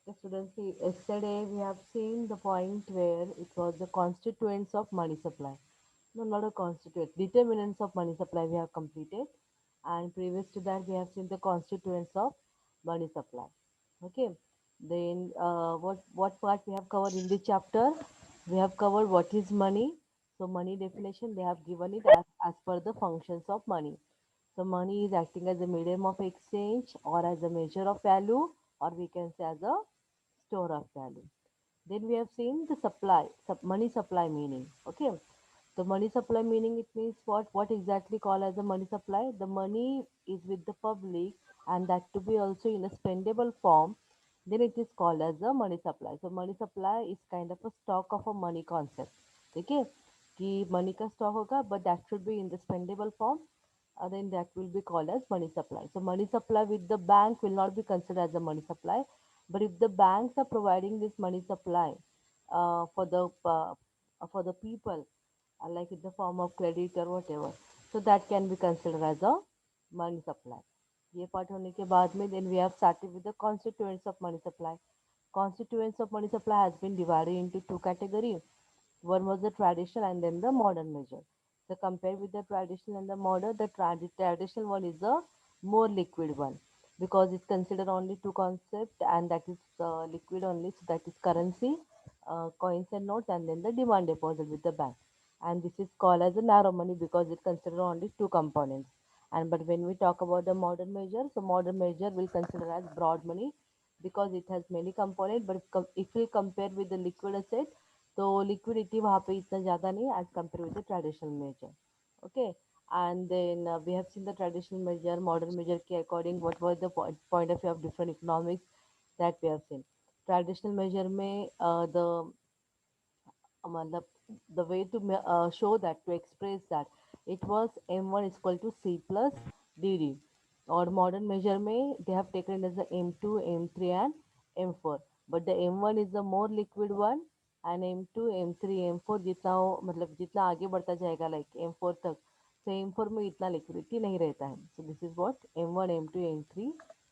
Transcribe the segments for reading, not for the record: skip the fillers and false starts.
The students, yesterday we have seen the point where it was the constituents of money supply. No, not a constituent. Determinants of money supply we have completed, and previous to that we have seen the constituents of money supply. Okay. Then what part we have covered in this chapter? We have covered what is money. So money definition they have given it as per the functions of money. So money is acting as a medium of exchange or as a measure of value, or we can say as a store of value. Then we have seen the supply, money supply meaning. Okay. The money supply meaning it means what? What exactly called as a money supply? The money is with the public and that to be also in a spendable form. Then it is called as a money supply. So money supply is kind of a stock of a money concept. Okay. कि money का stock होगा but that should be in the spendable form, then that will be called as money supply. So money supply with the bank will not be considered as a money supply, but if the banks are providing this money supply uh, for the uh, for the people, like in the form of credit or whatever, so that can be considered as a money supply. ये part होने के बाद में then we have started with the constituents of money supply. Constituents of money supply has been divided into two categories. One was the traditional and then the modern measure. So compared with the traditional and the modern, the traditional one is the more liquid one because it's considered only two concepts and that is liquid only. So that is currency, coins and notes, and then the demand deposit with the bank. And this is called as a narrow money because it considers only two components. And but when we talk about the modern measure, so modern measure will consider as broad money because it has many components. But if we compare with the liquid asset, तो liquidity वहाँ पे इतना ज़्यादा नहीं as compared with the traditional measure. Okay. And then we have seen the traditional measure, modern measure के according what was the point of view of different economics that we have seen. Traditional measure में the मतलब the way to show that to express that it was m1 is equal to c plus dd, or modern measure में they have taken it as the m2 m3 and m4, but the m1 is the more liquid one and m2 m3 m4 जितना वो मतलब जितना आगे बढ़ता जाएगा like m4 तक, so m4 में इतना liquidity नहीं रहता है. So this is what m1 m2 m3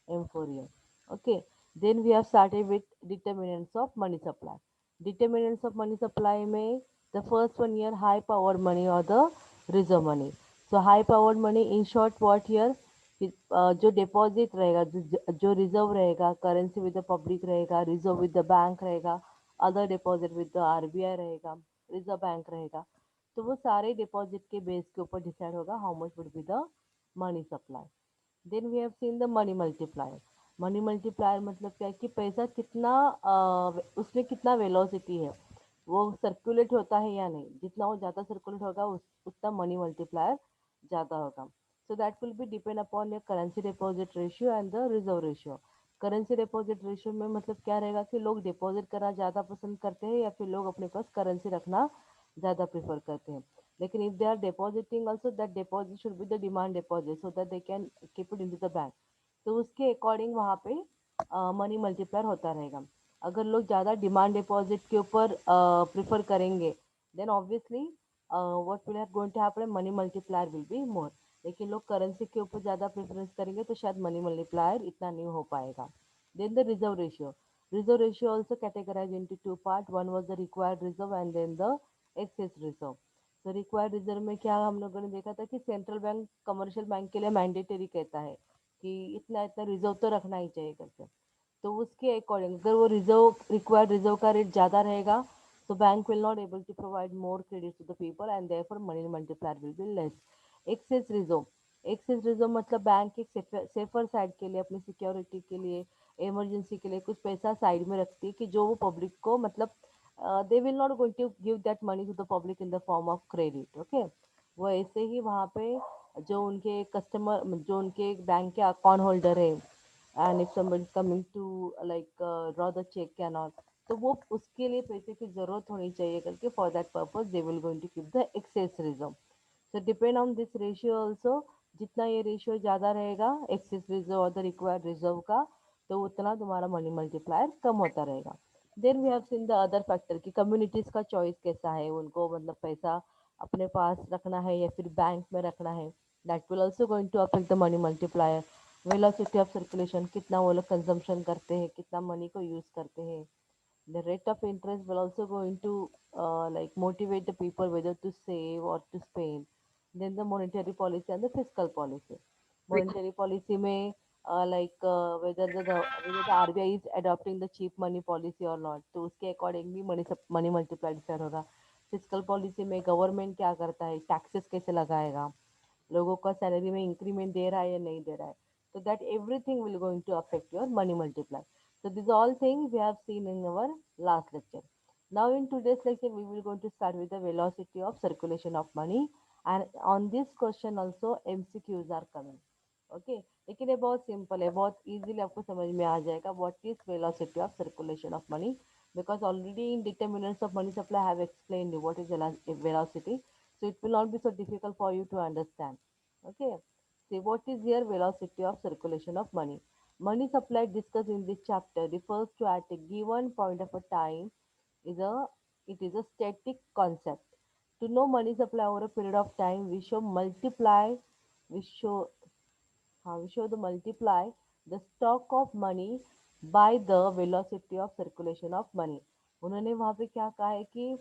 m4 here. Okay. Then we have started with determinants of money supply. Determinants of money supply में the first one here high powered money or the reserve money. So high powered money in short what here जो deposit रहेगा जो reserve रहेगा currency with the public रहेगा reserve with the bank रहेगा other deposit with the RBI रहेगा reserve bank रहेगा, तो वो सारे डिपॉजिट के बेस के ऊपर डिसाइड होगा how much would be the money supply. Then we have seen the money multiplier. Money multiplier मतलब क्या है कि पैसा कितना उसमें कितना वेलोसिटी है, वो सर्कुलेट होता है या नहीं, जितना वो ज़्यादा सर्कुलेट होगा उतना मनी मल्टीप्लायर ज़्यादा होगा. So that will be depend upon your currency deposit ratio and the reserve ratio. Currency deposit ratio में मतलब क्या रहेगा कि लोग डिपॉजिट करना ज़्यादा पसंद करते हैं या फिर लोग अपने पास करेंसी रखना ज़्यादा प्रेफर करते हैं. लेकिन if they are depositing also that deposit should be the demand deposit so that they can keep it in to the bank. तो उसके अकॉर्डिंग वहाँ पे मनी मल्टीप्लायर होता रहेगा. अगर लोग ज़्यादा डिमांड डिपॉजिट के ऊपर प्रेफर करेंगे then obviously what will going to happen, money multiplier will be more. लेकिन लोग करेंसी के ऊपर ज़्यादा प्रेफरेंस करेंगे तो शायद मनी मल्टीप्लायर इतना नहीं हो पाएगा. Then the reserve ratio. Reserve ratio also categorized into two parts. One was the required reserve and then the excess reserve. तो रिक्वायर्ड रिजर्व में क्या हम लोगों ने देखा था कि सेंट्रल बैंक कमर्शियल बैंक के लिए मैंडेटरी कहता है कि इतना इतना रिजर्व तो रखना ही चाहिए करके. तो उसके अकॉर्डिंग अगर वो रिजर्व रिक्वायर्ड रिजर्व का रेट ज़्यादा रहेगा तो bank will not able to provide more credit to the people and therefore money multiplier will be less. Excess reserve. Excess reserve मतलब बैंक एक सेफर साइड के लिए अपनी सिक्योरिटी के लिए इमरजेंसी के लिए कुछ पैसा साइड में रखती है कि जो वो पब्लिक को मतलब they will not going to give that money to the public in the form of credit. Okay. वो ऐसे ही वहाँ पे जो उनके कस्टमर जो उनके बैंक के अकाउंट होल्डर है and if somebody coming to like draw the cheque can all, तो वो उसके लिए पैसे की ज़रूरत होनी चाहिए करके for that purpose they will going to keep the excess reserve. तो depend on this ratio also, जितना ये रेशियो ज़्यादा रहेगा एक्सेस रिजर्व और द रिक्वायर्ड रिजर्व का तो उतना तुम्हारा मनी मल्टीप्लायर कम होता रहेगा. Then we have seen the other factor कि कम्युनिटीज़ का चॉइस कैसा है, उनको मतलब पैसा अपने पास रखना है या फिर बैंक में रखना है, that will also going to affect the money multiplier. Velocity of circulation, कितना वो लोग कंजम्पशन करते हैं, कितना मनी को यूज करते हैं. The rate of interest will also going to like motivate the people whether to save or to spend. Then the monetary policy and the fiscal policy. Monetary policy में whether the RBI is adopting the cheap money policy or not, तो उसके according भी money multiply decide होगा. Physical policy में government क्या करता है, taxes कैसे लगाएगा, लोगों का सैलरी में इंक्रीमेंट दे रहा है या नहीं दे रहा है, so that everything will going to affect your money multiply. So these all things we have seen in our last lecture. Now in today's lecture we will going to start with the velocity of circulation of money, and on this question also MCQs are coming. Okay, लेकिन ये बहुत simple है, बहुत easily आपको समझ में आ जाएगा what is velocity of circulation of money, because already in determinants of money supply I have explained you what is velocity, so it will not be so difficult for you to understand. Okay, see what is here velocity of circulation of money. Money supply discussed in this chapter refers to at a given point of a time is a it is a static concept. To know money supply over a period of time, we show we show the multiply the stock of money by the velocity of circulation of money. उन्होंने वहां पे क्या कहा है कि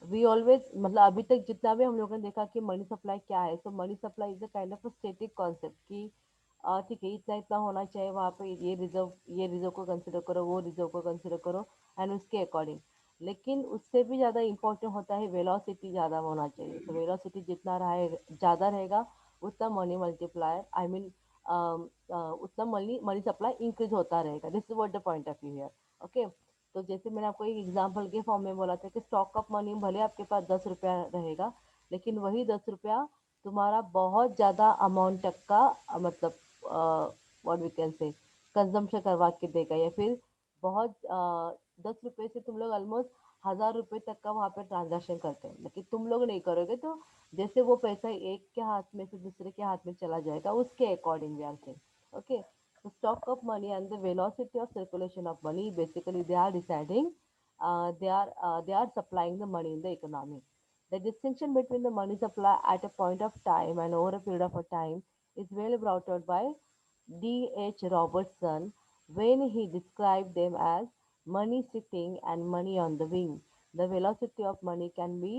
we always मतलब अभी तक जितना भी हम लोगों ने देखा कि मनी सप्लाई क्या है, so money supply is a kind of static concept कि ठीक है इतना इतना होना चाहिए वहाँ पे, ये रिजर्व को कंसिडर करो, वो रिजर्व को कंसिडर करो, एंड उसके अकॉर्डिंग. लेकिन उससे भी ज़्यादा इंपॉर्टेंट होता है वेलोसिटी ज़्यादा होना चाहिए. तो वेलोसिटी जितना रहे ज़्यादा रहेगा उतना मनी मल्टीप्लायर आई मीन उतना मनी मनी सप्लाई इंक्रीज होता रहेगा. This is what the point of view here. Okay, तो जैसे मैंने आपको एक एग्जांपल के फॉर्म में बोला था कि स्टॉक ऑफ मनी भले आपके पास 10 रुपया रहेगा, लेकिन वही 10 रुपया तुम्हारा बहुत ज़्यादा अमाउंट तक का मतलब what we can say consumption करवा के देगा, या फिर बहुत 10 रुपये से तुम लोग ऑलमोस्ट 1,000 रुपये तक का वहाँ पे ट्रांजैक्शन करते हैं, लेकिन तुम लोग नहीं करोगे. तो जैसे वो पैसा एक के हाथ में से दूसरे के हाथ में चला जाएगा उसके according we are saying. Okay, the stock of money and the velocity of circulation of money basically they are deciding they are supplying the money in the economy. The distinction between the money supply at a point of time and over a period of a time is well brought out by D. H. Robertson when he described them as money sitting and money on the wing. The velocity of money can be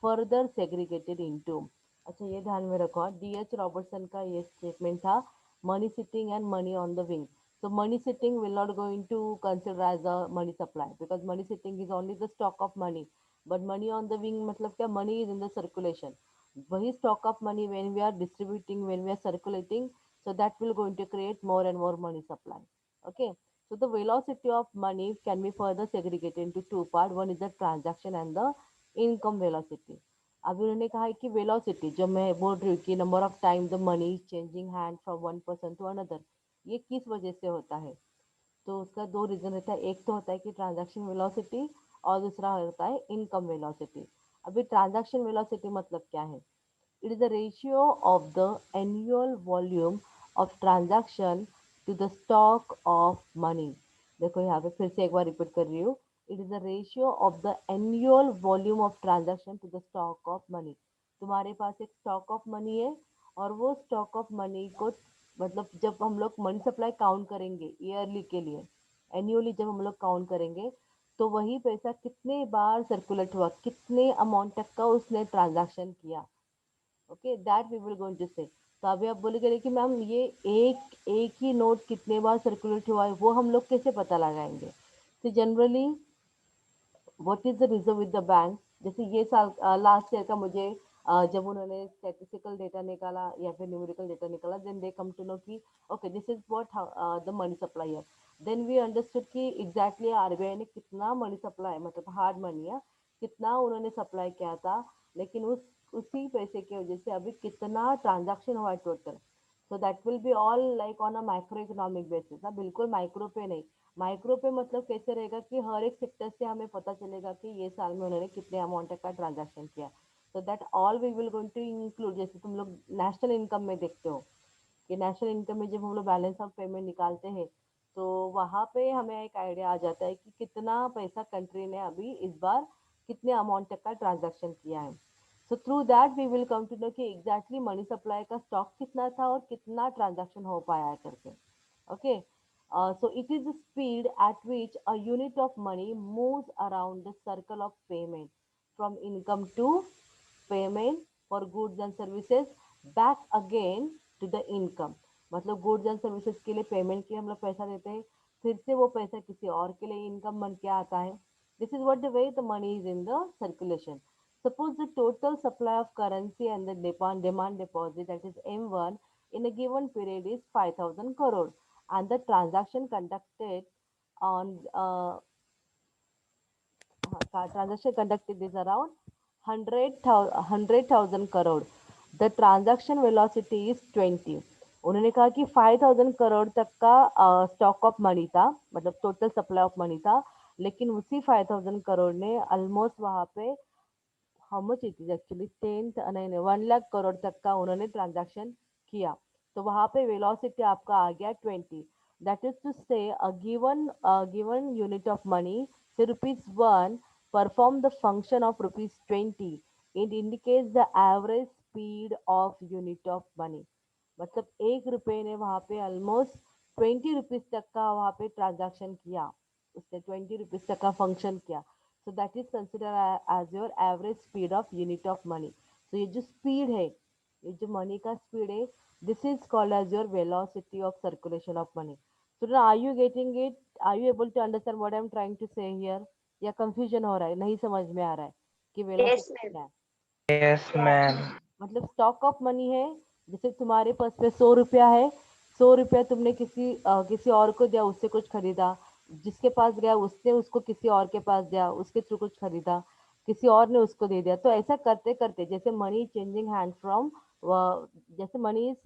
further segregated into. अच्छा, ये ध्यान में रखो, D H Robertson का ये statement था, money sitting and money on the wing. So money sitting will not go into consider as a money supply, because money sitting is only the stock of money. But money on the wing मतलब क्या, money is in the circulation. वही stock of money when we are distributing, when we are circulating, so that will going to create more and more money supply. Okay. So the velocity of money can be further segregated into two parts. One is the transaction and the income velocity. अभी उन्होंने कहा है कि velocity जो मैं बोल रही हूँ कि number of time the money changing hand from one person to another, ये किस वजह से होता है. तो उसका दो रीज़न रहता है, एक तो होता है कि ट्रांजैक्शन वेलोसिटी और दूसरा होता है इनकम वेलोसिटी. अभी ट्रांजैक्शन वेलोसिटी मतलब क्या है, it is the ratio of the annual volume of transaction to the stock of money. देखो यहाँ पे फिर से एक बार रिपीट कर रही हूँ, it is the ratio of the annual volume of transaction to the stock of money. तुम्हारे पास एक स्टॉक ऑफ मनी है, और वो स्टॉक ऑफ मनी को मतलब जब हम लोग मनी सप्लाई काउंट करेंगे ईयरली के लिए, एनुअली जब हम लोग काउंट करेंगे, तो वही पैसा कितने बार सर्कुलेट हुआ, कितने अमाउंट तक का उसने ट्रांजैक्शन किया. Okay, that we will going to say. तो अभी आप बोलेंगे कि मैम ये एक एक ही नोट कितने बार सर्कुलेट हुआ है, वो हम लोग कैसे पता लगाएंगे. तो generally what is the reserve with the bank, जैसे ये साल लास्ट ईयर का मुझे जब उन्होंने स्टैटिस्टिकल डेटा निकाला या फिर न्यूमेरिकल डेटा निकाला, then they come to know कि okay this is what the money supply है. देन वी अंडरस्टूड कि एग्जैक्टली आरबीआई ने कितना मनी सप्लाई मतलब हार्ड मनी है कितना उन्होंने सप्लाई किया था, लेकिन उसी पैसे की वजह से अभी कितना ट्रांजैक्शन हुआ है total. So that will be all like on a micro economic basis. हाँ, बिल्कुल माइक्रो पे नहीं. माइक्रो पे मतलब कैसे रहेगा कि हर एक सेक्टर से हमें पता चलेगा कि ये साल में उन्होंने कितने अमाउंट का ट्रांजैक्शन किया. So that all we will going to include. जैसे तुम लोग नेशनल इनकम में देखते हो कि नेशनल इनकम में जब हम लोग बैलेंस ऑफ पेमेंट निकालते हैं, तो वहाँ पे हमें एक आइडिया आ जाता है कि कितना पैसा कंट्री ने अभी इस बार कितने अमाउंट तक का ट्रांजैक्शन किया है. So through that we will come to know कि एग्जैक्टली मनी सप्लाई का स्टॉक कितना था और कितना ट्रांजैक्शन हो पाया है करके. Okay. So it is the speed at which a unit of money moves around the circle of payment from income to payment for goods and services back again to the income. मतलब goods and services के लिए payment के लिए हम लोग पैसा देते हैं, फिर से वो पैसा किसी और के लिए इनकम बन के आता है. This is what the way the money is in the circulation. Suppose the total supply of currency and the demand deposit, that is M1, in a given period is 5,000 crore, and the transaction conducted on transaction conducted is around 100,000 crore. The transaction velocity is 20. उन्होंने कहा कि 5,000 करोड़ तक का stock of money था, मतलब total supply of money था, लेकिन उसी 5,000 करोड़ ने ऑलमोस्ट वहां पे how much it is actually 10 नहीं नहीं 1 लाख करोड़ तक का उन्होंने ट्रांजैक्शन किया. तो वहां पे वेलोसिटी आपका आ गया 20. दैट इज टू से गिवन यूनिट ऑफ मनी से rupees 1 perform the function of rupees 20. It indicates the average speed of unit of money. मतलब 1 रुपए ने वहां पे ऑलमोस्ट 20 रुपीज तक का वहां पे ट्रांजैक्शन किया, उसने 20 रुपीज तक का फंक्शन किया. So that is consider as your average speed of unit of money. तो ये जो स्पीड है, ये जो मनी का स्पीड है, this is called as your velocity of circulation of money. So are you getting it? Are you able to understand what I am trying to say here? या confusion हो रहा है, नहीं समझ में आ रहा है कि Yes, वेलोसिटी ma'am. क्या है? Yes, ma'am. मतलब स्टॉक ऑफ मनी है. जैसे तुम्हारे पास में 100 रुपया है, 100 रुपया तुमने किसी और को दिया, उससे कुछ खरीदा, जिसके पास गया उसने उसको किसी और के पास दिया, उसके थ्रू कुछ खरीदा, किसी और ने उसको दे दिया. तो ऐसा करते करते जैसे मनी चेंजिंग हैंड फ्रॉम, जैसे money is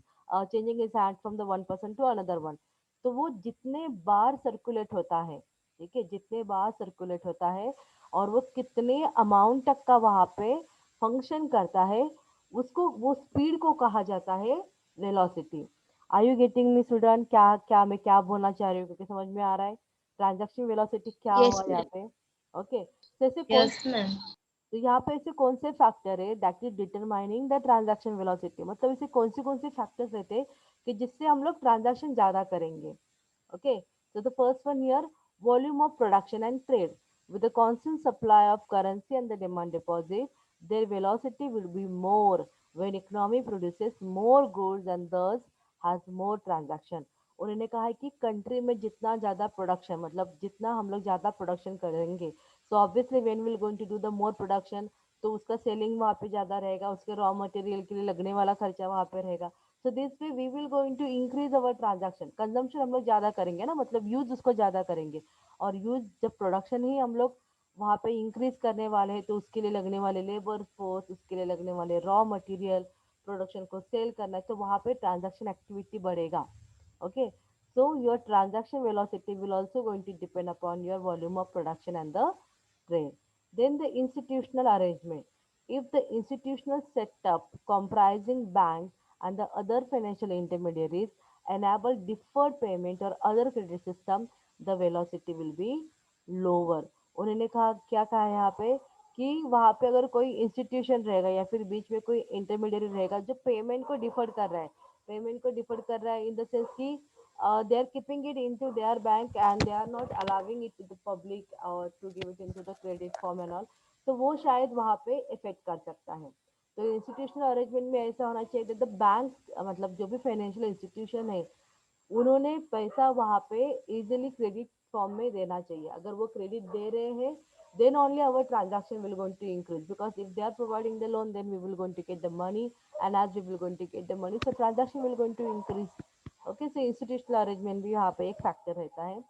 changing is hand from the one person to another one. तो वो जितने बार सर्कुलेट होता है, ठीक है, जितने बार सर्कुलेट होता है और वो कितने अमाउंट तक का वहां पे फंक्शन करता है, उसको वो स्पीड को कहा जाता है velocity. Are you getting me student? क्या क्या मैं क्या बोलना चाह रही हूँ, क्योंकि समझ में आ रहा है ट्रांजैक्शन वेलोसिटी क्या हुआ Yes, यहाँ ma'am. पे? ओके. तो ऐसे कौन, Yes, ma'am. तो यहाँ पे ऐसे कौन से फैक्टर है that is determining the transaction velocity? मतलब ऐसे कौन से फैक्टर्स रहते हैं कि जिससे हम लोग ट्रांजैक्शन ज्यादा करेंगे? Okay, so the first one here, volume of production and trade. With the constant supply of currency and the demand deposit, their velocity will be more when economy produces more goods and thus has more transaction. उन्होंने कहा है कि country में जितना ज़्यादा production, मतलब जितना हम लोग ज़्यादा प्रोडक्शन करेंगे, so obviously when will going to do the more production, तो उसका सेलिंग वहाँ पे ज़्यादा रहेगा, उसके रॉ मटेरियल के लिए लगने वाला खर्चा वहाँ पे रहेगा. So this way we will going to increase our transaction. Consumption हम लोग ज्यादा करेंगे ना, मतलब यूज उसको ज्यादा करेंगे. और यूज जब प्रोडक्शन ही हम लोग वहाँ पे इंक्रीज करने वाले हैं, तो उसके लिए लगने वाले लेबर फोर्स, उसके लिए लगने वाले रॉ मटेरियल, प्रोडक्शन को सेल करना है, तो वहाँ पे ट्रांजैक्शन एक्टिविटी बढ़ेगा. Okay. So your transaction velocity will also going to depend upon your volume of production and the trade. Then the institutional arrangement. If the institutional setup comprising banks and the other financial intermediaries enable deferred payment or other credit system, the velocity will be lower. उन्होंने कहा, क्या कहा है यहाँ पे, कि वहाँ पे अगर कोई इंस्टीट्यूशन रहेगा या फिर बीच में कोई इंटरमीडिएट रहेगा जो पेमेंट को डिफर कर रहा है, पेमेंट को डिफर कर रहा है इन द सेंस कि they are keeping it into their bank and they are not allowing it to the public or to give it into the credit form and all, तो वो शायद वहाँ पे इफेक्ट कर सकता है. तो इंस्टीट्यूशनल अरेंजमेंट में ऐसा होना चाहिए द बैंक, मतलब जो भी फाइनेंशियल इंस्टीट्यूशन है, उन्होंने पैसा वहाँ पे इजीली क्रेडिट फॉर्म में देना चाहिए. अगर वो क्रेडिट दे रहे हैं, then only our transaction will going to increase, because if they are providing the loan, then we will going to get the money, and as we will going to get the money, so transaction will going to increase. Okay, so institutional arrangement भी यहाँ पे एक factor रहता है.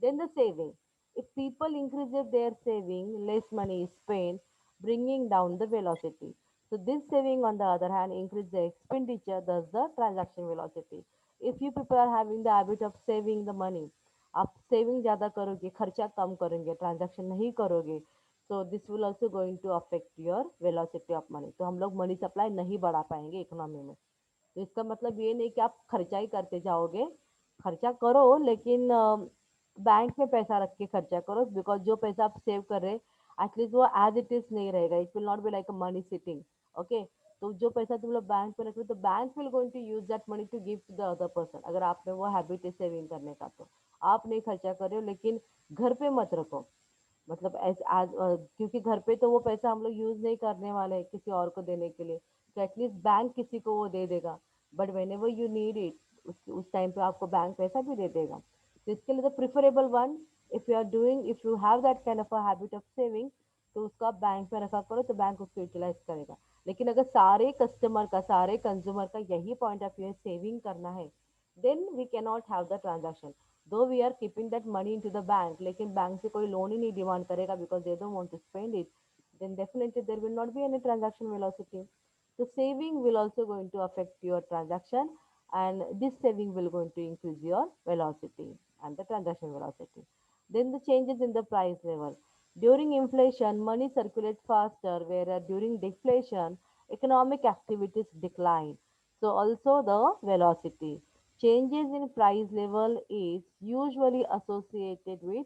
Then the saving. If people increase their saving, less money is spent, bringing down the velocity. So this saving on the other hand increase the expenditure, thus the transaction velocity. If you people are having the habit of saving the money, आप saving ज़्यादा करोगे, खर्चा कम करोगे, transaction नहीं करोगे, so this will also going to affect your velocity of money. तो हम लोग मनी सप्लाई नहीं बढ़ा पाएंगे इकोनॉमी में. तो इसका मतलब ये नहीं कि आप खर्चा ही करते जाओगे, खर्चा करो लेकिन बैंक में पैसा रख के खर्चा करो, बिकॉज जो पैसा आप सेव कर रहे एटलीस्ट वो एज इट इज नहीं रहेगा. It will not be like a money sitting. Okay. तो जो पैसा तुम लोग बैंक में रख रहे हो तो bank will going to use that money to give to the other person. अगर आप में वो हैबिट है सेविंग करने का तो आप नहीं खर्चा कर रहे हो, लेकिन घर पे मत रखो। मतलब क्योंकि घर पे तो वो पैसा हम लोग यूज नहीं करने वाले हैं किसी और को देने के लिए, तो एटलीस्ट बैंक किसी को वो दे देगा। But when ever you need it, उस टाइम पे आपको बैंक पैसा भी दे देगा। तो इसके लिए the preferable one, if you have that kind of a habit of saving, तो उसको आप बैंक में रखा करो तो बैंक उसको यूटिलाइज करेगा। लेकिन अगर सारे कस्टमर का, सारे कंज्यूमर का यही पॉइंट ऑफ व्यू है सेविंग करना है, then we can not have the transaction. Though we are keeping that money in to the bank, लेकिन बैंक से कोई लोन ही नहीं डिमांड करेगा because they don't want to spend it, then definitely there will not be any transaction velocity. So saving will also going to affect your transaction, and this saving will going to increase your velocity and the transaction velocity. Then the changes in the price level. During inflation, money circulates faster, whereas during deflation, economic activities decline. So also the velocity. Changes in price level is usually associated with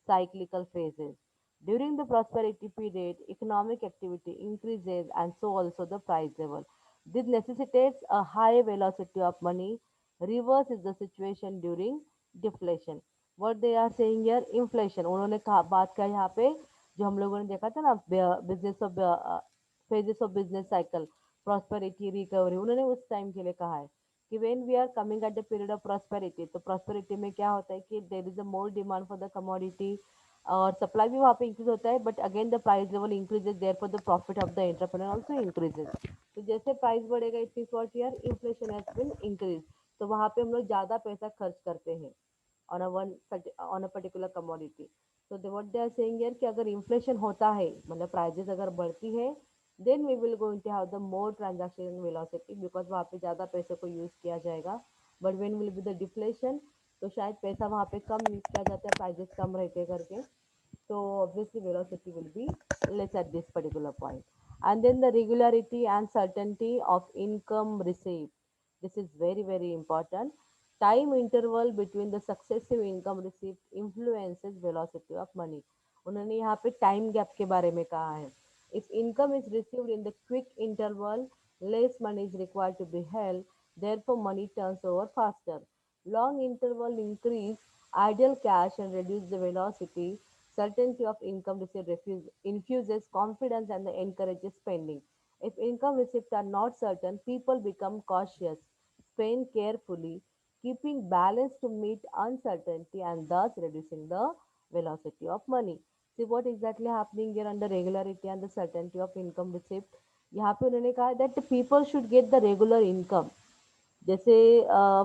cyclical phases. During the prosperity period, economic activity increases and so also the price level. This necessitates a high velocity of money. Reverse is the situation during deflation. What they are saying here, inflation. उन्होंने कहा, बात का यहाँ पे जो हम लोगों ने देखा था ना, business of phases of business cycle, prosperity, recovery, उन्होंने उस टाइम के लिए कहा है कि when we are coming at the period of prosperity, तो prosperity में क्या होता है कि there is a more demand for the commodity और सप्लाई भी वहाँ पे इंक्रीज होता है, but again the price level increases, there for the profit of the entrepreneur also increases. तो जैसे प्राइस बढ़ेगा it means what here, inflation has been increase. तो वहाँ पे हम लोग ज़्यादा पैसा खर्च करते हैं on a on a particular commodity. तो what they are saying here कि अगर इन्फ्लेशन होता है, मतलब प्राइजेस अगर बढ़ती है, then we will going to have the more transaction velocity because वहाँ पे ज़्यादा पैसे को यूज़ किया जाएगा। But when will be the deflation, तो शायद पैसा वहाँ पे कम यूज़ किया जाता है, प्राइजेस कम रहते करके, so obviously velocity will be less at this particular point. And then the regularity and certainty of income received, this is very very important. Time interval between the successive income received influences velocity of money. उन्होंने यहाँ पे time gap के बारे में कहा है। If income is received in the quick interval, less money is required to be held, therefore money turns over faster. Long interval increase idle cash and reduce the velocity. Certainty of income received infuses confidence and encourages spending. If income receipts are not certain, people become cautious, spend carefully, keeping balance to meet uncertainty and thus reducing the velocity of money. See what exactly happening here under regularity and the certainty of income receipt. यहाँ पे उन्होंने कहा that the people should get the regular income. जैसे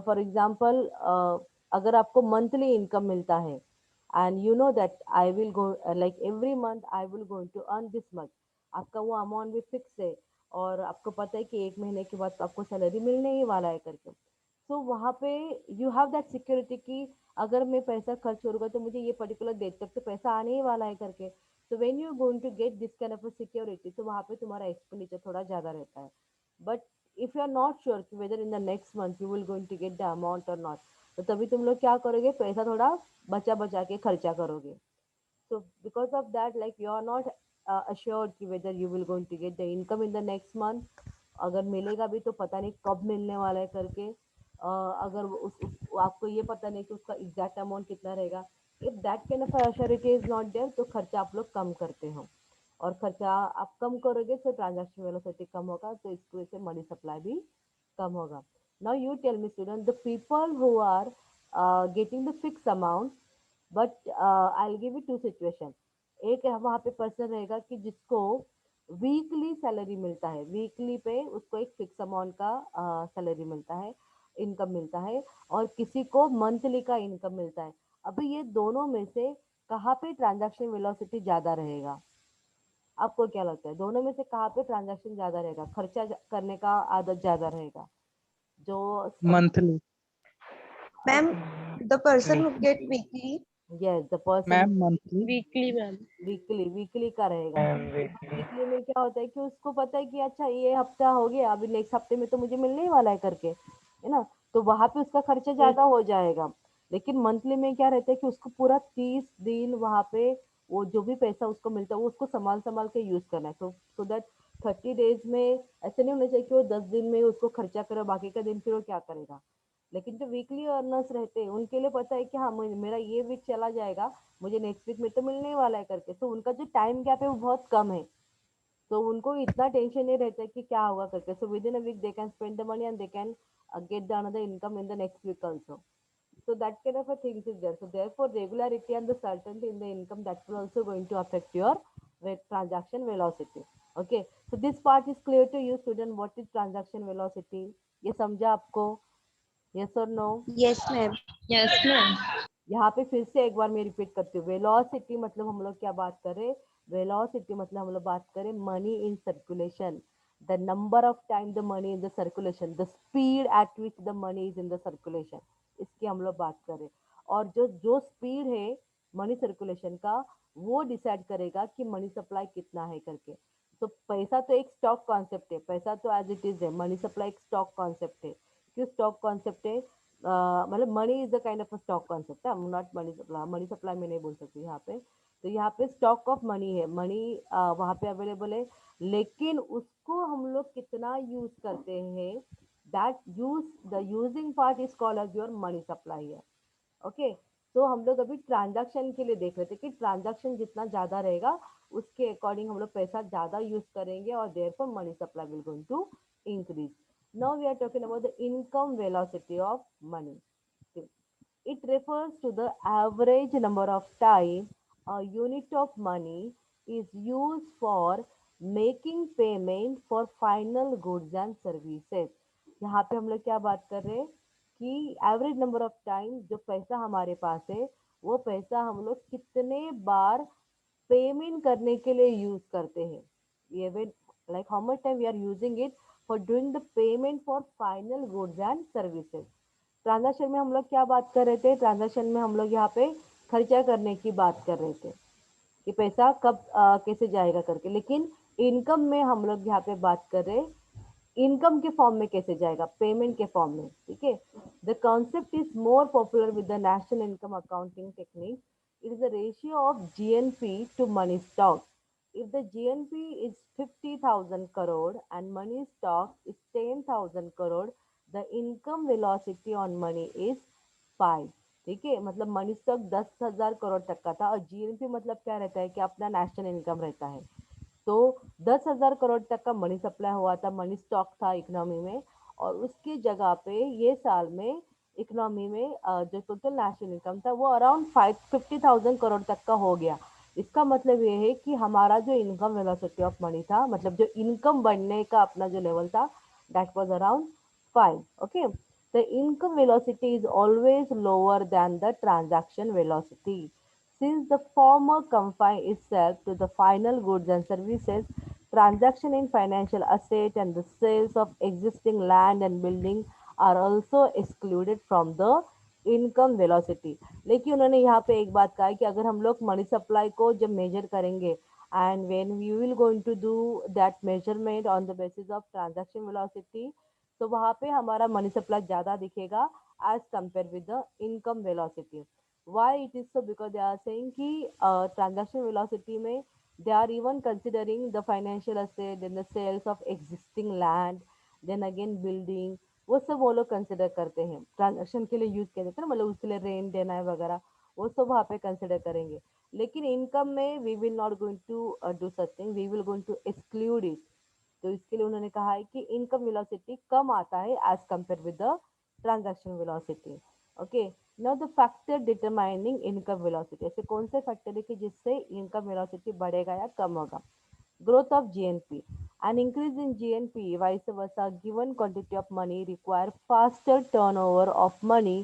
for example अगर आपको monthly income मिलता है and you know that I will go like every month I will going to earn this much, आपका वो अमाउंट भी फिक्स है और आपको पता है कि एक महीने के बाद तो आपको सैलरी मिलने ही वाला है करके। सो वहाँ पे यू हैव दैट सिक्योरिटी कि अगर मैं पैसा खर्च करूँगा तो मुझे ये पर्टिकुलर डेट तक तो पैसा आने ही वाला है करके। तो when you going to get this kind of security, तो वहाँ पे तुम्हारा एक्सपेंडिचर थोड़ा ज़्यादा रहता है। But if you are not sure कि whether in the next month you will going to get the amount और नॉट, तो तभी तुम लोग क्या करोगे, पैसा थोड़ा बचा बचा के खर्चा करोगे। So because of that, like you are not assured कि whether you will going to get the income in the next month, अगर मिलेगा भी तो पता नहीं कब मिलने वाला है करके। अगर आपको ये पता नहीं कि उसका एग्जैक्ट अमाउंट कितना रहेगा। If that kind of assurity is not there, तो खर्चा आप लोग कम करते हो, और खर्चा आप कम करोगे तो ट्रांजैक्शन वेलोसिटी कम होगा, तो इसकी वजह से मनी सप्लाई भी कम होगा। Now you tell me student, the people who are getting the fix amount, but I give you two situation. एक है वहाँ पे पर्सन रहेगा कि जिसको वीकली सैलरी मिलता है, वीकली पे उसको एक फिक्स अमाउंट का सैलरी मिलता है, इनकम मिलता है, और किसी को मंथली का इनकम मिलता है। अभी ये दोनों में से कहाँ पे ट्रांजैक्शन वेलोसिटी ज़्यादा रहेगा? आपको क्या लगता है दोनों में से कहाँ पे ट्रांजैक्शन ज़्यादा रहेगा, खर्चा करने का आदत ज़्यादा रहेगा? जो monthly. Ma'am, the person who get weekly, yes, the person ma'am monthly. weekly ma'am. Weekly, weekly का रहेगा। मैम क्योंकि वीकली। वीकली में क्या होता है कि उसको पता है कि अच्छा ये हफ्ता हो गया, अभी नेक्स्ट हफ्ते में तो मुझे मिलने ही वाला है करके, है ना? तो वहां पे उसका खर्चा ज्यादा हो जाएगा। लेकिन मंथली में क्या रहता है कि उसको पूरा 30 दिन वहां पे वो जो भी पैसा उसको मिलता है वो उसको संभाल संभाल के यूज करना है, सो दैट 30 डेज में ऐसे नहीं होना चाहिए कि वो 10 दिन में उसको खर्चा करे, बाकी का दिन फिर वो क्या करेगा। लेकिन जो वीकली अर्नर्स रहते हैं उनके लिए पता है कि हाँ मेरा ये वीक चला जाएगा, मुझे नेक्स्ट वीक में तो मिलने वाला है करके, तो उनका जो टाइम गैप है वो बहुत कम है। तो उनको इतना टेंशन नहीं रहता है कि क्या होगा करके, so within a week they can spend the money and they can get the another income in the next week also. So that kind of a things is there. So therefore regularity and the certainty in the income, that will also going to affect your transaction velocity. Okay, so this part is clear to you student, what is transaction velocity? ये समझा आपको? Yes or no? Yes, ma'am. Yes, ma'am. यहाँ पे फिर से एक बार मैं repeat करती हूँ, वेलोसिटी मतलब हम लोग क्या बात करें, वेलोसिटी मतलब हम लोग बात करें money in circulation, the number of time the money in the circulation, the speed at which the money is in the circulation, इसकी हम लोग बात करें। और जो जो स्पीड है मनी सर्कुलेशन का, वो डिसाइड करेगा कि मनी सप्लाई कितना है करके। तो पैसा तो एक स्टॉक कॉन्सेप्ट है, पैसा तो एज इट इज है, मनी सप्लाई एक स्टॉक कॉन्सेप्ट है। क्यों स्टॉक कॉन्सेप्ट है? मतलब money is a kind of a stock concept है, not money supply, money supply में नहीं बोल सकती यहाँ पे। तो यहाँ पे स्टॉक ऑफ मनी है, मनी वहाँ पे अवेलेबल है, लेकिन उसको हम लोग कितना यूज करते हैं, that use the using part is called as your money supply है। ओके, तो हम लोग अभी ट्रांजैक्शन के लिए देख रहे थे कि ट्रांजैक्शन जितना ज़्यादा रहेगा उसके अकॉर्डिंग हम लोग पैसा ज़्यादा यूज करेंगे और therefore money supply will going to increase. Now we are talking about the income velocity of money. It refers to the average number of time a unit of money is used for making payment for final goods and services। यहाँ पे हम लोग क्या बात कर रहे हैं कि एवरेज नंबर ऑफ टाइम जो पैसा हमारे पास है, वो पैसा हम लोग कितने बार पेमेंट करने के लिए यूज करते हैं। ये like how much time we are using it for doing the payment for final goods and services. Transaction में हम लोग क्या बात कर रहे थे, ट्रांजैक्शन में हम लोग यहाँ पे खर्चा करने की बात कर रहे थे कि पैसा कब कैसे जाएगा करके, लेकिन इनकम में हम लोग यहाँ पे बात कर रहे हैं इनकम के फॉर्म में कैसे जाएगा, पेमेंट के फॉर्म में। ठीक है, the concept is more popular with the national income accounting technique. It is the ratio of GNP to money stock. If the GNP is 50,000 crore and money stock is 10,000 crore, the income velocity on money is 5। ठीक है, मतलब money stock 10,000 crore तक का था और GNP मतलब क्या रहता है कि अपना नेशनल इनकम रहता है। तो 10,000 करोड़ तक का मनी सप्लाई हुआ था, मनी स्टॉक था इकोनॉमी में, और उसकी जगह पे ये साल में इकोनॉमी में जो टोटल नेशनल इनकम था वो अराउंड 50,000 करोड़ तक का हो गया। इसका मतलब ये है कि हमारा जो इनकम वेलोसिटी ऑफ मनी था, मतलब जो इनकम बढ़ने का अपना जो लेवल था, that was around 5। Okay, the income velocity is always lower than the transaction velocity. Since the former confine itself to the final goods and services, transaction in financial asset and the sales of existing land and building are also excluded from the income velocity. लेकिन उन्होंने यहाँ पे एक बात कहा है कि अगर हम लोग मनी सप्लाई को जब मेजर करेंगे and when we will going to do that measurement on the basis of transaction velocity, तो वहाँ पे हमारा मनी सप्लाई ज़्यादा दिखेगा as compare with the income velocity. why it is so? Because they are saying कि transaction velocity में they are even considering the financial asset, then the sales of existing land, then again building, वो सब वो लोग consider करते हैं, transaction के लिए यूज किया जाता है ना, मतलब उसके लिए रेंट देना है वगैरह, वो सब वहाँ पे कंसिडर करेंगे। लेकिन इनकम में we will not going to do such thing, we will going to exclude it. तो इसके लिए उन्होंने कहा है कि इनकम वेलोसिटी कम आता है as compare with the transaction velocity. Okay, now the factor determining income velocity, ऐसे कौन से फैक्टर है कि जिससे इनकम वेलोसिटी बढ़ेगा या कम होगा? growth of GNP, an increase in GNP vice versa given quantity of money require faster turnover of money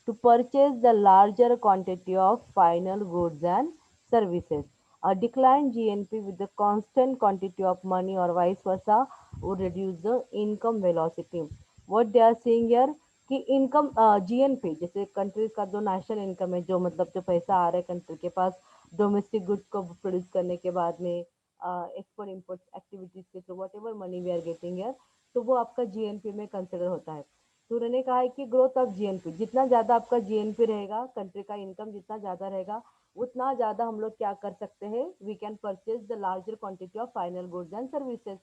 to purchase the larger quantity of final goods and services. A declined GNP with the constant quantity of money or vice versa would reduce the income velocity. What they are saying here कि income GNP जैसे countries का जो national income है, जो मतलब जो पैसा आ रहा है कंट्री के पास डोमेस्टिक गुड्स को प्रोड्यूस करने के बाद में, एक्सपोर्ट इम्पोर्ट एक्टिविटीज के through whatever money we are getting है, तो वो आपका जीएनपी में कंसिडर होता है। तो उन्होंने कहा है कि ग्रोथ ऑफ जीएनपी, जितना ज़्यादा आपका जीएनपी रहेगा, कंट्री का इनकम जितना ज़्यादा रहेगा, उतना ज़्यादा हम लोग क्या कर सकते हैं, we can purchase the larger quantity of final goods and services.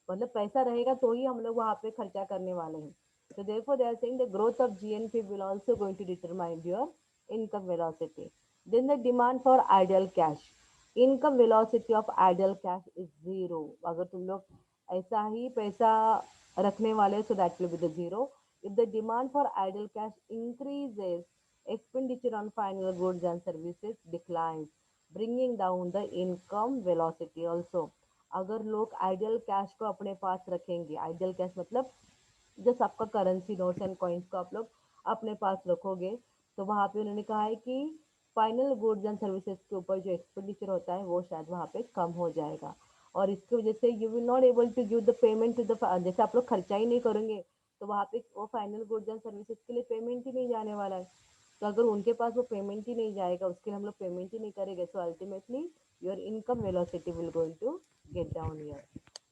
मतलब पैसा रहेगा तो ही हम लोग वहाँ पे खर्चा करने वाले हैं. So therefore they are saying the growth of GNP will also going to determine your income velocity. Then the demand for idle cash. Income velocity of idle cash is zero. अगर तुम लोग ऐसा ही पैसा रखने वाले so that will be the zero. If the demand for idle cash increases, expenditure on final goods and services declines, bringing down the income velocity also. अगर लोग ideal cash को अपने पास रखेंगे, आइडियल कैश मतलब जैसे आपका करेंसी नोट्स एंड कॉइन्स को आप लोग अपने पास रखोगे, तो वहाँ पे उन्होंने कहा है कि फाइनल गुड्स एंड सर्विसेज के ऊपर जो एक्सपेंडिचर होता है वो शायद वहाँ पे कम हो जाएगा. और इसकी वजह से you will not able to give the payment to the, जैसे आप लोग खर्चा ही नहीं करेंगे तो वहाँ पे वो फाइनल गुड्स एंड सर्विसेज के लिए पेमेंट ही नहीं जाने वाला है. तो अगर उनके पास वो पेमेंट ही नहीं जाएगा, उसके लिए हम लोग पेमेंट ही नहीं करेंगे, so ultimately your income velocity will going to get down here.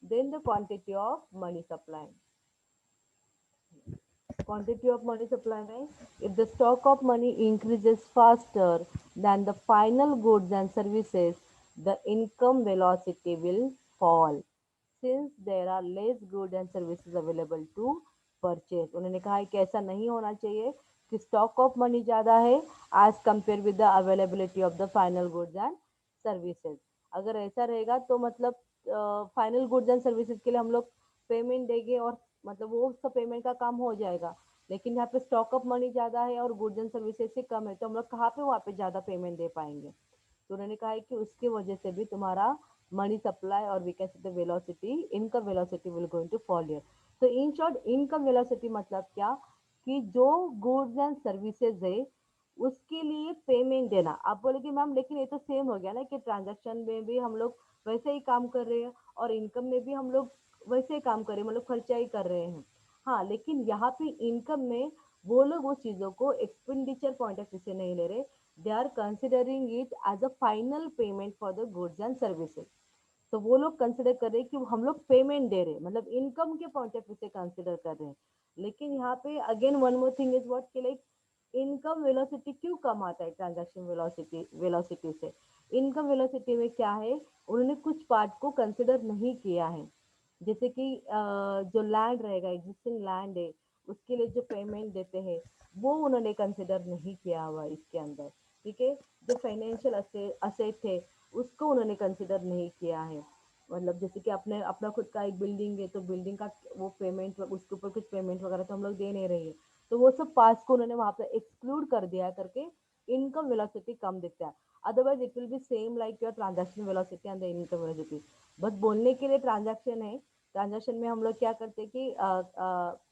Then the quantity of money supply. Quantity of money supply में, if the stock of money increases faster than the final goods and services, the income velocity will fall since there are less goods and services available to purchase. उन्होंने कहा है कि ऐसा नहीं होना चाहिए कि स्टॉक ऑफ मनी ज़्यादा है as compare with the availability of the final goods and services. अगर ऐसा रहेगा तो मतलब फाइनल गुड्स एंड सर्विसेज के लिए हम लोग पेमेंट देंगे और मतलब वो उसका पेमेंट का काम हो जाएगा. लेकिन यहाँ पे स्टॉक ऑफ मनी ज़्यादा है और गुड्स एंड सर्विसेज से कम है, तो हम लोग कहाँ पे वहाँ पे ज़्यादा पेमेंट दे पाएंगे. तो उन्होंने कहा है कि उसकी वजह से भी तुम्हारा मनी सप्लाई और we can say the velocity, income velocity will going to fall here. तो इन शॉर्ट इनकम वेलोसिटी मतलब क्या कि जो गुड्स एंड सर्विसेज है उसके लिए पेमेंट देना. आप बोलेगे मैम लेकिन ये तो सेम हो गया ना कि ट्रांजैक्शन में भी हम लोग वैसे ही काम कर रहे हैं और इनकम में भी हम लोग वैसे ही काम कर रहे हैं, मतलब खर्चा ही कर रहे हैं. हाँ, लेकिन यहाँ पे इनकम में वो लोग वो चीज़ों को एक्सपेंडिचर पॉइंट ऑफ व्यू से नहीं ले रहे, they are considering it as a final payment for the goods and services. तो वो लोग कंसिडर कर रहे हैं कि हम लोग पेमेंट दे रहे हैं, मतलब इनकम के पॉइंट ऑफ व्यू से कंसिडर कर रहे हैं. लेकिन यहाँ पे again one more thing is what कि लाइक इनकम वेलोसिटी क्यों कम आता है ट्रांजैक्शन वेलोसिटी वेलोसिटी से. इनकम वेलोसिटी में क्या है, उन्होंने कुछ पार्ट को कंसिडर नहीं किया है. जैसे कि जो लैंड रहेगा, एग्जिस्टिंग लैंड है, उसके लिए जो पेमेंट देते हैं वो उन्होंने कंसिडर नहीं किया हुआ इसके अंदर. ठीक है, जो फाइनेंशियल असेट है उसको उन्होंने कंसिडर नहीं किया है. मतलब जैसे कि अपने अपना खुद का एक बिल्डिंग है तो बिल्डिंग का वो पेमेंट, उसके ऊपर कुछ पेमेंट वगैरह तो हम लोग दे नहीं रहे हैं, तो वो सब पार्ट्स को उन्होंने वहाँ पे एक्सक्लूड कर दिया है करके इनकम वेलोसिटी कम दिखता है. Otherwise it will be same like your transaction velocity and the income velocity. बस बोलने के लिए ट्रांजैक्शन है. ट्रांजैक्शन में हम लोग क्या करते हैं कि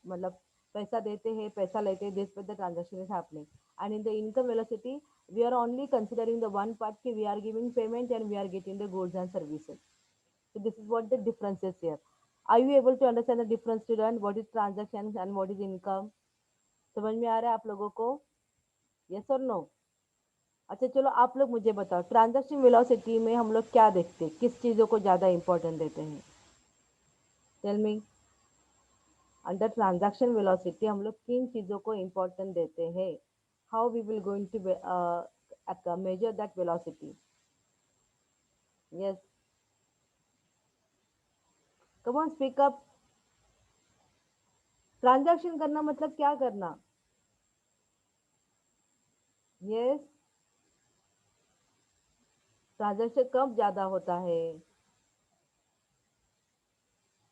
मतलब पैसा देते हैं, पैसा लेते हैं, this the transaction is happening. And in the income velocity we are only considering the one part कि we are giving payment and we are getting the goods and services. So this is what the difference is here. Are you able to understand the difference, student? What is transaction and what is income? समझ में आ रहा है आप लोगों को? Yes or no? अच्छा चलो आप लोग मुझे बताओ ट्रांजैक्शन वेलोसिटी में हम लोग क्या देखते हैं, किस चीज़ों को ज़्यादा इंपॉर्टेंट देते हैं? Tell me. Under transaction velocity हम लोग किन चीज़ों को इंपॉर्टेंट देते हैं? How we will going to measure that velocity? Yes, come on speak up. Transaction करना मतलब क्या करना? यस, ट्रांजैक्शन कब ज़्यादा होता है?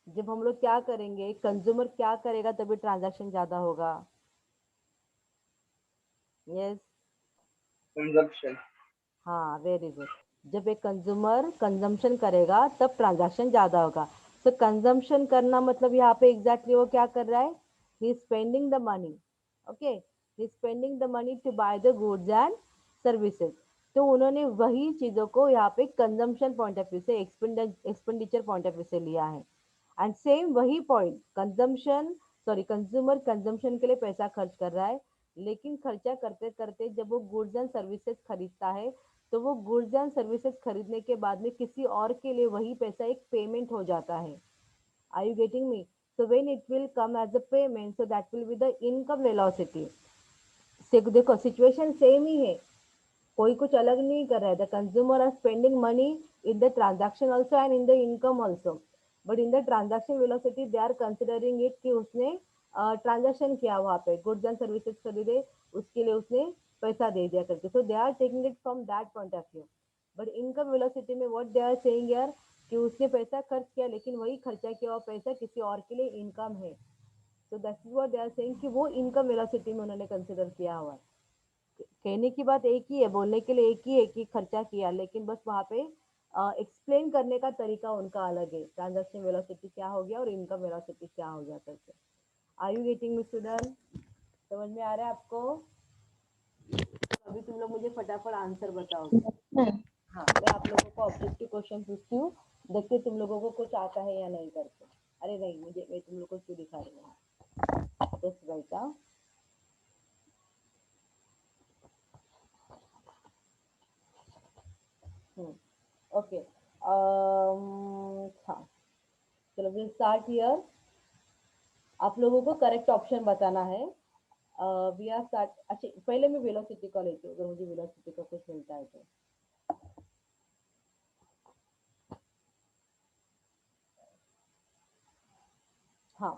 जब हम लोग क्या करेंगे, कंज्यूमर क्या करेगा तभी ट्रांजैक्शन ज़्यादा होगा. Yes, consumption. हाँ वेरी गुड. जब एक कंज्यूमर कंजम्पशन करेगा तब ट्रांजैक्शन ज़्यादा होगा. सो कंजम्पशन करना मतलब यहाँ पे एग्जैक्टली वो क्या कर रहा है, he is spending the money. Okay, he is spending the money to buy the goods and services. तो उन्होंने वही चीज़ों को यहाँ पे कंजम्पशन पॉइंट ऑफ व्यू से, एक्सपेंडिचर पॉइंट ऑफ व्यू से लिया है. एंड सेम वही point consumption, sorry consumer consumption के लिए पैसा खर्च कर रहा है, लेकिन खर्चा करते करते जब वो गुड्स एंड सर्विसेज खरीदता है तो वो गुड्स एंड सर्विसेज खरीदने के बाद में किसी और के लिए वही पैसा एक पेमेंट हो जाता है. Are you getting me? So when it will come as a payment so that will be the income velocity. देखो सिचुएशन सेम ही है, कोई कुछ अलग नहीं कर रहा है. The consumer are spending money in the transaction also and in the income also. But in the transaction velocity they are considering it कि उसने ट्रांजैक्शन किया वहाँ पे, गुड्स एंड सर्विसेज खरीदे, उसके लिए उसने पैसा दे दिया करके, so they are taking it from that point of view. But income velocity में व्हाट दे आर सेइंग यार कि उसने पैसा खर्च किया लेकिन वही खर्चा किया हुआ पैसा किसी और के लिए इनकम है, so that's what they are saying कि वो इनकम वेलोसिटी में उन्होंने कंसिडर किया हुआ है। कहने की बात एक ही है, बोलने के लिए एक ही है कि खर्चा किया, लेकिन बस वहाँ पे एक्सप्लेन करने का तरीका उनका अलग है, ट्रांजैक्शन वेलोसिटी क्या हो गया और इनकम वेलोसिटी क्या हो गया करके। Are you getting me student? समझ में आ रहा है आपको? अभी तुम लोग मुझे फटाफट आंसर बताओगे। हाँ, मैं आप लोगों को ऑब्जेक्टिव क्वेश्चन पूछती हूँ, देखते तुम लोगों को कुछ आता है या नहीं करके। अरे नहीं, मुझे मैं तुम लोग को क्यों दिखा रही हूँ, जस्ट बेटा। ओके, हाँ, चलो विल स्टार्ट हियर। आप लोगों को करेक्ट ऑप्शन बताना है। वी आर स्टार्ट, अच्छा पहले मैं वेलोसिटी का लेती हूँ, अगर मुझे वेलोसिटी का कुछ मिलता है तो। हाँ,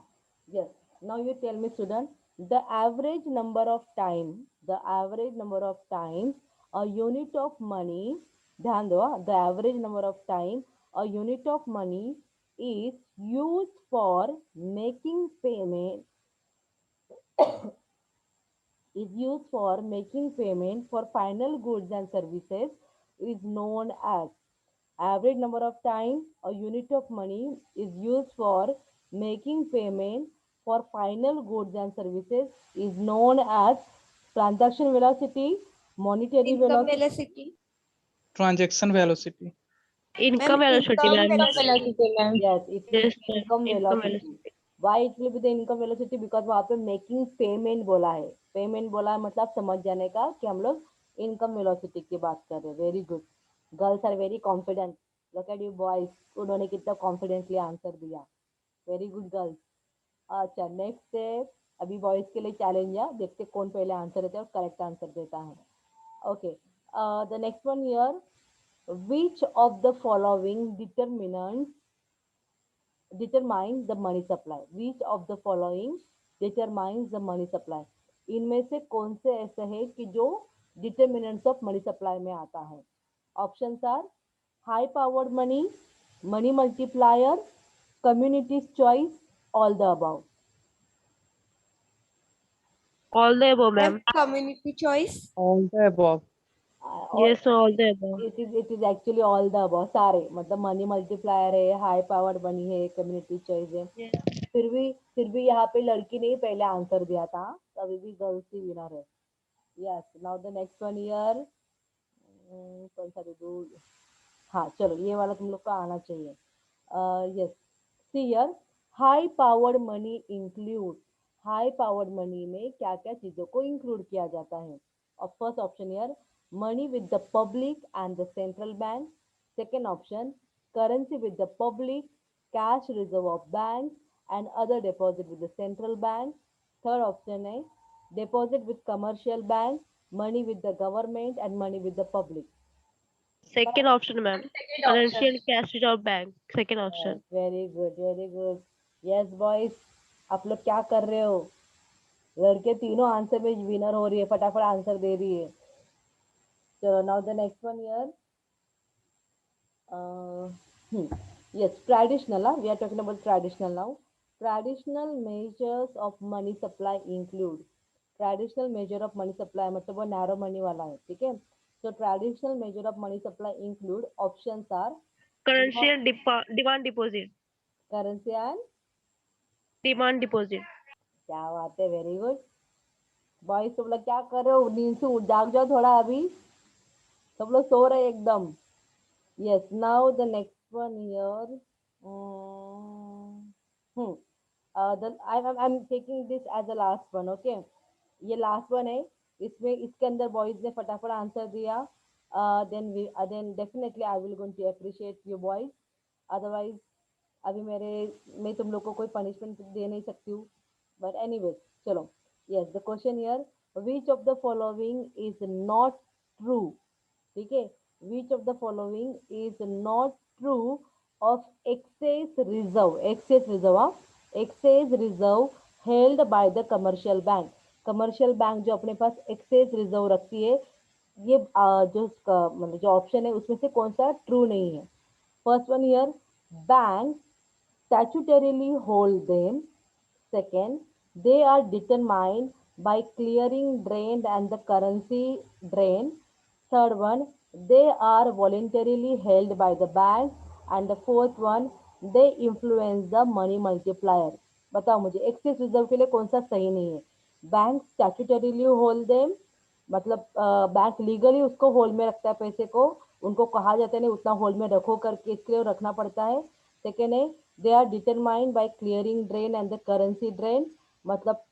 yes, now you tell me student, the average number of time, the average number of time a unit of money, ध्यान दो हाँ, the average number of time a unit of money is used for making payment, is used for making payment for final goods and services is known as, average number of time a unit of money is used for making payment for final goods and services is known as transaction velocity, monetary Income velocity. velocity. Transaction velocity. Ma'am, Income velocity, income ma'am. velocity. Yes, it is Yes, ma'am. income Income velocity. velocity. Why it will be the income velocity? Because वहाँ पे making payment बोला है, payment बोला है मतलब समझ जाने का कि हम लोग income velocity की बात कर रहे हैं। Very good, girls are very confident, look at you boys, उन्होंने कितना कॉन्फिडेंटली आंसर दिया। Very good girls. अच्छा नेक्स्ट है, अभी बॉयज के लिए चैलेंज है, देखते कौन पहले आंसर देता है और करेक्ट आंसर देता है। Okay, the next one here, which of the following determines the money supply, which of the following determines the money supply, इनमें से कौन से ऐसे है कि जो डिटर्मिनेंट्स ऑफ मनी सप्लाई में आता है? Options are high powered money, money multiplier, communities choice, all the above. All the above, Ma'am, ma'am. community choice. All the above. और Yes, all the above. It is actually all the above, सारे, मतलब money multiplier है, high powered money है, community choice है। Yeah. फिर भी यहाँ पे लड़की ने ही पहले आंसर दिया था, तो अभी भी गर्ल्स ही विनर है। Yes, now the next one year, कौन सा दे दूँ? हाँ चलो, ये वाला तुम लोग को आना चाहिए। Yes, see here, high powered money include, high powered money में क्या क्या चीज़ों को इंक्लूड किया जाता है? और first option here, money with the public and the central bank. Second option, currency with the public, cash reserve of banks and other deposit with the central bank. Third option is deposit with commercial bank, money with the government and money with the public. Second option, ma'am. Financial cash reserve bank. Second Yes, option. very good, very good. Yes, boys, आप लोग क्या कर रहे हो? लड़के तीनों answer में winner हो रही है, फटाफट आंसर दे रही है। चलो, now the next one here, yes, traditional, we are talking about traditional now. Traditional measures of money supply include, traditional measure of money supply मतलब वो narrow money वाला है, ठीक है? So traditional measure of money supply include, options are Currency and demand deposit. currency and, Demand deposit. क्या बात है, very good. Boys तुम लोग क्या कर रहे हो, नींद से जाग जाओ थोड़ा, अभी सब लोग सो रहे हैं एकदम। Yes, now the next one here. Hmm. I'm taking this as the last one, okay? ये लास्ट वन है, इसमें इसके अंदर बॉयज ने फटाफट आंसर दिया, then definitely I will going to appreciate you boys. Otherwise अभी मैं तुम लोग को कोई पनिशमेंट दे नहीं सकती हूँ, बट एनीवेज चलो। Yes, the question here, which of the following is not true, ठीक है? Which of the following is not true of excess reserve, हाँ, excess reserve held by the commercial bank. Commercial bank जो अपने पास access reserve रखती है, ये जो मतलब जो ऑप्शन है उसमें से कौन सा ट्रू नहीं है? First one here, bank statutorily hold them. Second, they are determined by clearing drained and the currency drain. Third one, they are voluntarily held by the bank. And the fourth one, they influence the money multiplier. बताओ मुझे access reserve के लिए कौन सा सही नहीं है? Bank स्टैट्यूटरीली hold them, मतलब बैंक लीगली उसको होल्ड में रखता है पैसे को, उनको कहा जाता है नहीं उतना होल्ड में रखो करके, इसके लिए रखना पड़ता है. सेकेंड है, they are determined by clearing drain and the currency drain, मतलब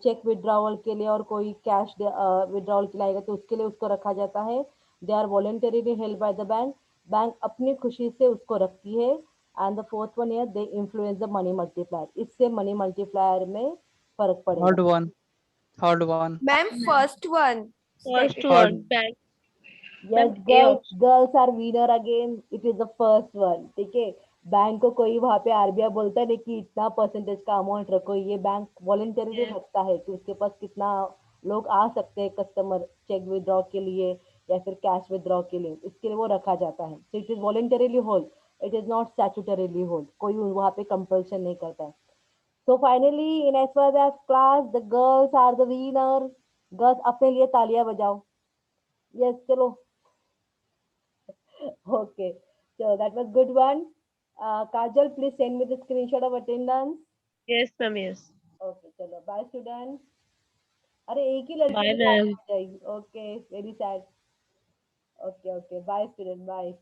चेक विड्रॉवल के लिए और कोई कैश विड्रॉवल के लिए आएगा तो उसके लिए उसको रखा जाता है. They are voluntarily held by the bank, bank अपनी खुशी से उसको रखती है. एंड द फोर्थ वन है, they influence the money multiplier, इससे मनी मल्टीप्लायर में फर्क पड़ेगा. Third one. Third one. Ma'am, first one. First Third. one, bank. Yes, Ma'am, A girls, option. girls are winner again. It is the first one. ठीक है, bank को कोई वहां पे आरबीआई बोलता नहीं कि इतना परसेंटेज का अमाउंट रखो, ये बैंक वॉलेंटरीली Yes. रखता है कि उसके पास कितना लोग आ सकते हैं कस्टमर चेक विड्रॉ के लिए या फिर कैश विड्रॉ के लिए, इसके लिए वो रखा जाता है. तो it is voluntarily hold, it is not statutorily hold, कोई वहां पे कंपल्शन नहीं करता है. So finally, in as far as class, the girls are the winner. Girls अपने लिए तालियां बजाओ. यस, चलो. Okay, so that was good one. Kajal, please send me the screenshot of attendance. Yes, ma'am, yes. Okay, चलो, bye students. अरे एक ही लड़की Bye, की ma'am. जाएगी. Okay, very sad. Okay, okay, bye student, bye.